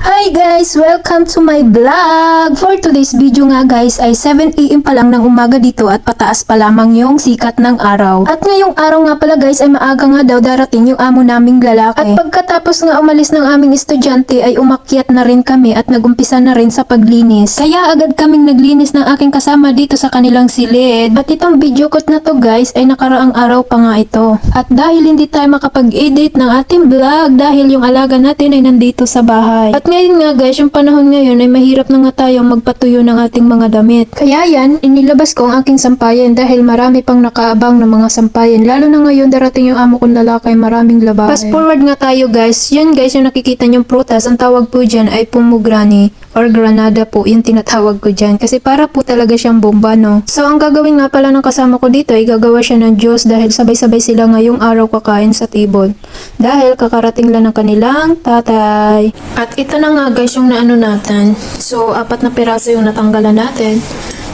Hi guys! Welcome to my vlog! For today's video nga guys ay 7 AM pa lang ng umaga dito at pataas pa lamang yung sikat ng araw. At ngayong araw nga pala guys ay maaga nga daw darating yung amo naming lalaki. At pagkatapos nga umalis ng aming estudyante ay umakyat na rin kami at nagumpisa na rin sa paglinis. Kaya agad kaming naglinis ng aking kasama dito sa kanilang silid. At itong video ko na to guys ay nakaraang araw pa nga ito. At dahil hindi tayo makapag-edit ng ating vlog dahil yung alaga natin ay nandito sa bahay. At ngayon nga guys, yung panahon ngayon ay mahirap na nga tayong magpatuyo ng ating mga damit. Kaya yan, inilabas ko ang aking sampayan dahil marami pang nakaabang ng mga sampayan. Lalo na ngayon darating yung amo kong lalaki, maraming labahin. Fast forward nga tayo guys. Yan guys, yung nakikita nyong prutas, ang tawag po dyan ay pomegranate or granada po, yung tinatawag ko dyan. Kasi para po talaga siyang bomba, no? So, ang gagawin nga pala ng kasama ko dito ay gagawa siya ng juice dahil sabay-sabay sila ngayong araw kakain sa table. Dahil kakarating lang ng kanilang tatay. At ito na nga guys yung naano natin. So, 4 na piraso yung natanggalan natin.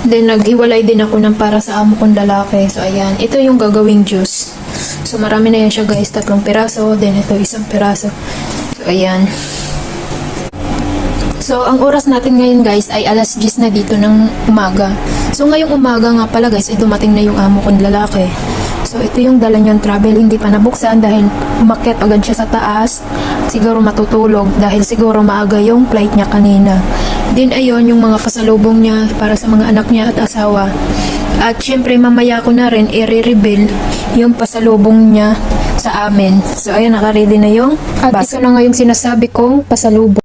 Then, naghiwalay din ako ng para sa amo kong lalaki. So, ayan. Ito yung gagawing juice. So, marami na yan siya guys. 3 piraso. Then, ito 1 piraso. So, ayan. So, ang oras natin ngayon guys ay alas 10 na dito ng umaga. So, ngayong umaga nga pala guys ay dumating na yung amo kong lalaki. So, ito yung dala niyang travel, hindi pa nabuksan dahil umakyat agad siya sa taas. Siguro matutulog dahil siguro maaga yung flight niya kanina. Then, ayun yung mga pasalubong niya para sa mga anak niya at asawa. At syempre, mamaya ko na rin i-reveal yung pasalubong niya sa amin. So, ayun, naka-ready na yung at ito na nga yung sinasabi kong pasalubong.